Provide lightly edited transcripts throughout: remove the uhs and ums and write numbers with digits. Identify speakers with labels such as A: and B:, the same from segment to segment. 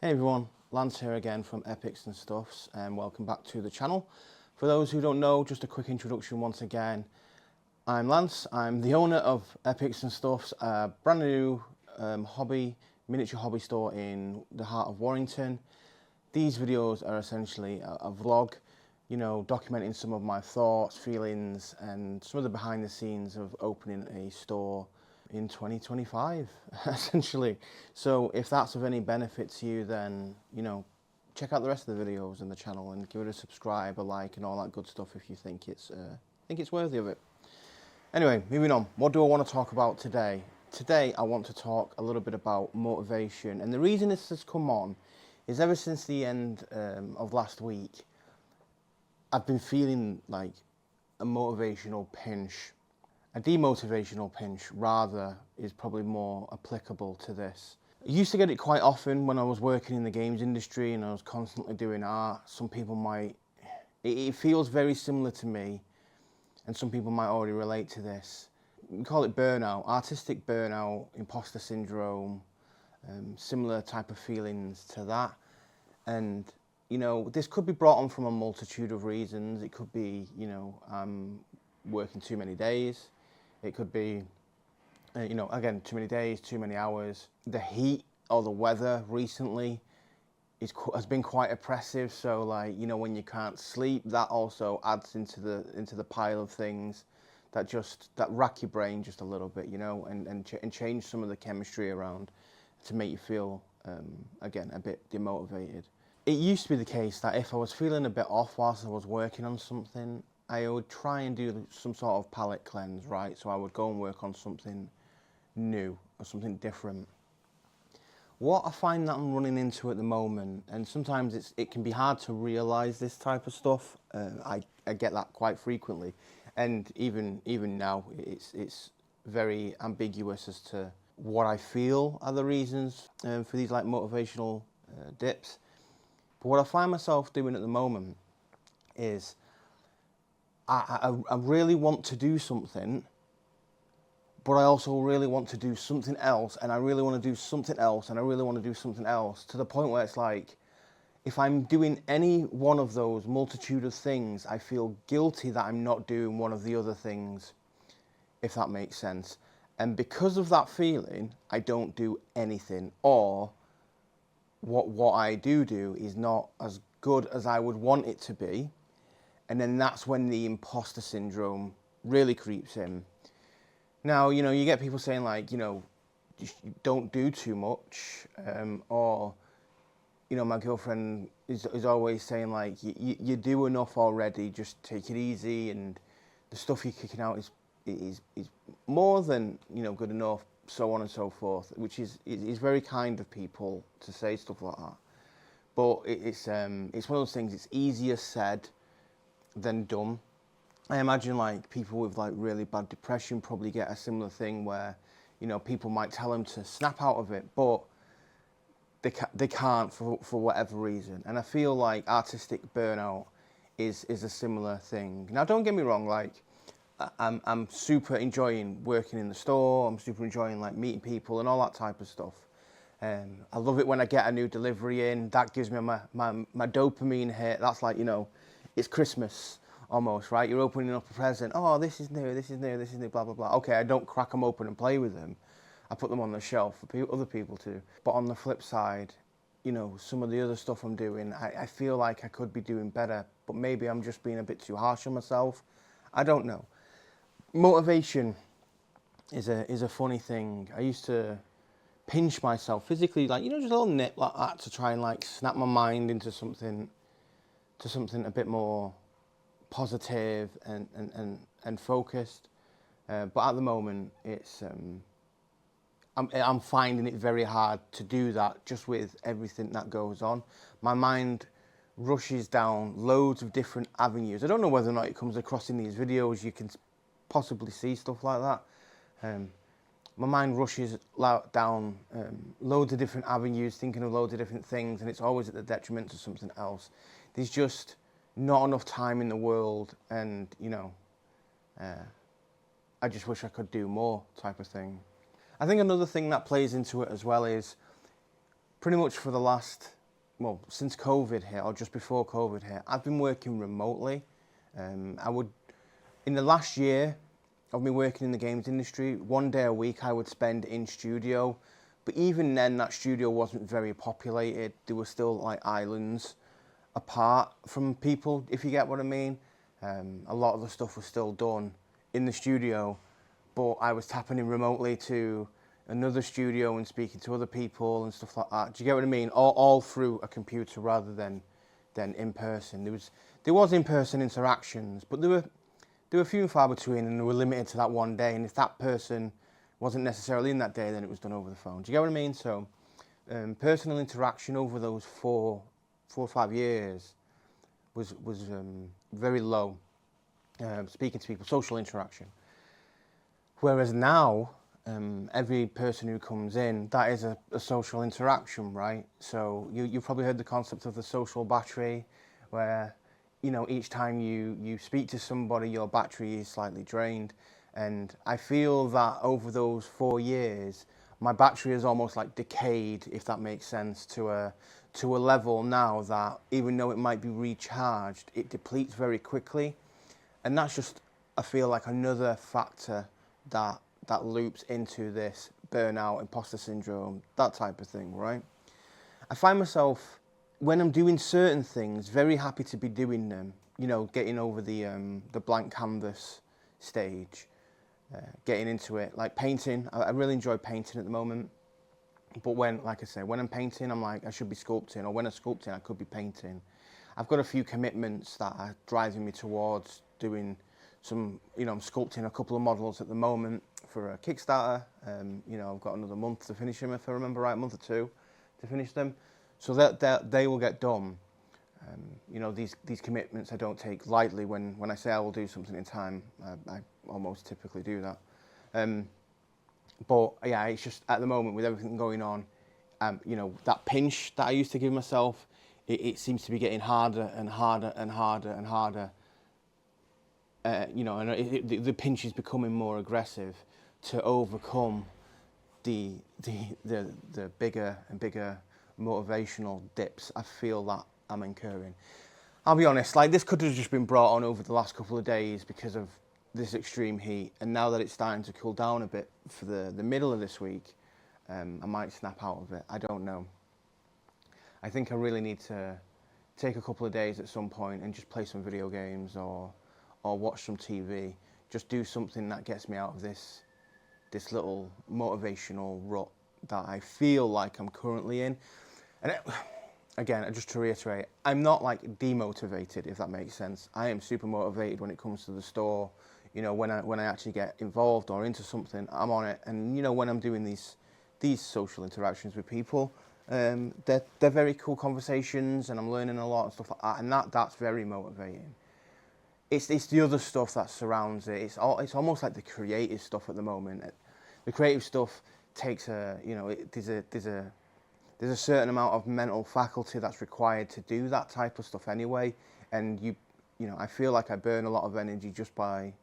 A: Hey everyone, Lance here again from Epics'N'Stuffs and welcome back to the channel. For those who don't know, just a quick introduction once again. I'm Lance, I'm the owner of Epics'N'Stuffs, a brand new miniature hobby store in the heart of Warrington. These videos are essentially a vlog, you know, documenting some of my thoughts, feelings and some of the behind the scenes of opening a store in 2025 essentially. So if that's of any benefit to you, then you know, check out the rest of the videos in the channel and give it a subscribe, a like and all that good stuff if you think it's worthy of it. Anyway, moving on, what do I want to talk about today? Today I want to talk a little bit about motivation, and the reason this has come on is ever since the end of last week I've been feeling like a motivational pinch. A demotivational pinch, rather, is probably more applicable to this. I used to get it quite often when I was working in the games industry and I was constantly doing art. Some people might, it feels very similar to me, and some people might already relate to this. We call it burnout, artistic burnout, imposter syndrome, similar type of feelings to that. And, you know, this could be brought on from a multitude of reasons. It could be, you know, I'm working too many days. It could be, you know, again, too many days, too many hours. The heat or the weather recently has been quite oppressive. So, like, you know, when you can't sleep, that also adds into the pile of things that rack your brain just a little bit, you know, and change some of the chemistry around to make you feel, again, a bit demotivated. It used to be the case that if I was feeling a bit off whilst I was working on something, I would try and do some sort of palette cleanse, right? So I would go and work on something new or something different. What I find that I'm running into at the moment, and sometimes it can be hard to realise this type of stuff. I get that quite frequently, and even now it's very ambiguous as to what I feel are the reasons for these like motivational dips. But what I find myself doing at the moment is I really want to do something, but I also really want to do something else, and I really want to do something else, and I really want to do something else, to the point where it's like, if I'm doing any one of those multitude of things, I feel guilty that I'm not doing one of the other things, if that makes sense. And because of that feeling, I don't do anything, or what I do is not as good as I would want it to be. And then that's when the imposter syndrome really creeps in. Now, you know, you get people saying like, you know, don't do too much, or, you know, my girlfriend is always saying like, you do enough already, just take it easy, and the stuff you're kicking out is more than, you know, good enough, so on and so forth, which is very kind of people to say stuff like that. But it's one of those things, it's easier said than done. I imagine like people with like really bad depression probably get a similar thing where, you know, people might tell them to snap out of it, but they can't for whatever reason. And I feel like artistic burnout is a similar thing. Now, don't get me wrong, like I'm super enjoying working in the store. I'm super enjoying like meeting people and all that type of stuff. I love it when I get a new delivery in. That gives me my dopamine hit. That's like, you know, it's Christmas almost, right? You're opening up a present. Oh, this is new, this is new, this is new, blah, blah, blah. Okay, I don't crack them open and play with them. I put them on the shelf for other people to. But on the flip side, you know, some of the other stuff I'm doing, I feel like I could be doing better, but maybe I'm just being a bit too harsh on myself. I don't know. Motivation is a funny thing. I used to pinch myself physically, like, you know, just a little nip like that to try and like snap my mind into something a bit more positive and focused. But at the moment, it's I'm finding it very hard to do that just with everything that goes on. My mind rushes down loads of different avenues. I don't know whether or not it comes across in these videos. You can possibly see stuff like that. My mind rushes down loads of different avenues, thinking of loads of different things, and it's always at the detriment to something else. There's just not enough time in the world, and, you know, I just wish I could do more type of thing. I think another thing that plays into it as well is pretty much for the last, well, since COVID hit or just before COVID hit, I've been working remotely. In the last year, I've been working in the games industry. 1 day a week I would spend in studio, but even then that studio wasn't very populated. There were still like islands apart from people, if you get what I mean. A lot of the stuff was still done in the studio, but I was tapping in remotely to another studio and speaking to other people and stuff like that. Do you get what I mean? All through a computer rather than in person. There was in-person interactions, but they were few and far between, and they were limited to that 1 day. And if that person wasn't necessarily in that day, then it was done over the phone. Do you get what I mean? So personal interaction over those four or 5 years was very low. Speaking to people, social interaction. Whereas now, every person who comes in, that is a social interaction, right? So you've probably heard the concept of the social battery, where, you know, each time you speak to somebody, your battery is slightly drained. And I feel that over those 4 years, my battery is almost like decayed, if that makes sense, to a level now that even though it might be recharged, it depletes very quickly. And that's just, I feel like, another factor that loops into this burnout, imposter syndrome, that type of thing, right? I find myself, when I'm doing certain things, very happy to be doing them, you know, getting over the blank canvas stage, getting into it, like painting. I really enjoy painting at the moment, but like I say, when I'm painting, I'm like, I should be sculpting, or when I'm sculpting, I could be painting. I've got a few commitments that are driving me towards doing some, you know, I'm sculpting a couple of models at the moment for a Kickstarter. You know, I've got another month to finish them, if I remember right, a month or two to finish them. So that they will get done. You know, these commitments I don't take lightly. When I say I will do something in time, I almost typically do that. But yeah, it's just at the moment with everything going on, you know, that pinch that I used to give myself, it seems to be getting harder and harder and harder and harder. You know, and the pinch is becoming more aggressive to overcome the bigger and bigger motivational dips I feel that I'm incurring. I'll be honest, like, this could have just been brought on over the last couple of days because of this extreme heat, and now that it's starting to cool down a bit for the middle of this week, I might snap out of it. I don't know. I think I really need to take a couple of days at some point and just play some video games or watch some TV. Just do something that gets me out of this little motivational rut that I feel like I'm currently in. And again, just to reiterate, I'm not like demotivated, if that makes sense. I am super motivated when it comes to the store. You know, when I actually get involved or into something, I'm on it. And you know, when I'm doing these social interactions with people, they're very cool conversations, and I'm learning a lot and stuff like that. And that's very motivating. It's the other stuff that surrounds it. It's almost like the creative stuff at the moment. The creative stuff takes there's a certain amount of mental faculty that's required to do that type of stuff anyway. And you know, I feel like I burn a lot of energy just by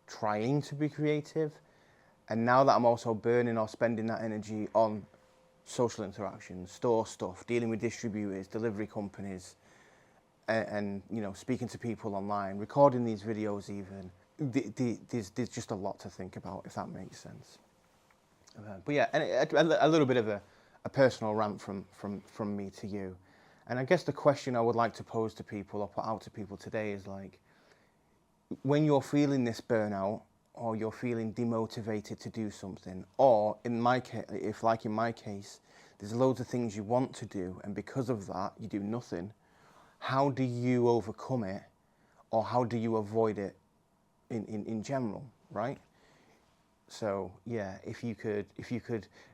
A: trying to be creative. And now that I'm also burning or spending that energy on social interactions, store stuff, dealing with distributors, delivery companies, and you know, speaking to people online, recording these videos even, there's just a lot to think about, if that makes sense. But yeah, and a little bit of a personal rant from me to you. And I guess the question I would like to pose to people or put out to people today is, like, when you're feeling this burnout, or you're feeling demotivated to do something, or in my case, in my case, there's loads of things you want to do, and because of that, you do nothing. How do you overcome it, or how do you avoid it in general, right? So yeah, if you could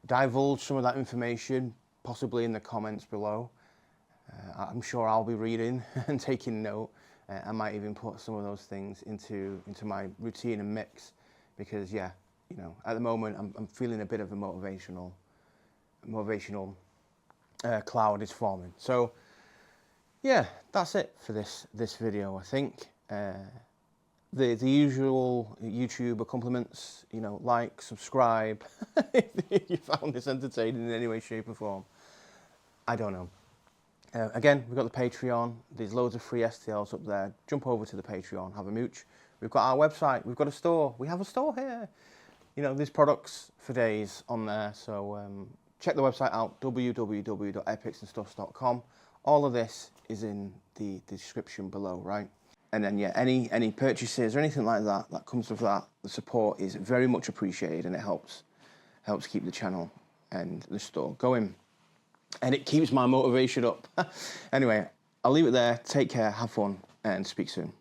A: divulge some of that information, possibly in the comments below, I'm sure I'll be reading and taking note. I might even put some of those things into my routine and mix, because yeah, you know, at the moment I'm feeling a bit of a motivational cloud is forming. So yeah, that's it for this video, I think. The usual YouTuber compliments, you know, like, subscribe, if you found this entertaining in any way, shape or form. I don't know. Again, we've got the Patreon. There's loads of free STLs up there. Jump over to the Patreon, have a mooch. We've got our website. We've got a store. We have a store here. You know, there's products for days on there. So check the website out, www.epics'n'stuffs.com. All of this is in the description below, right? And then, yeah, any purchases or anything like that that comes with that, the support is very much appreciated, and it helps keep the channel and the store going. And it keeps my motivation up. Anyway, I'll leave it there. Take care, have fun, and speak soon.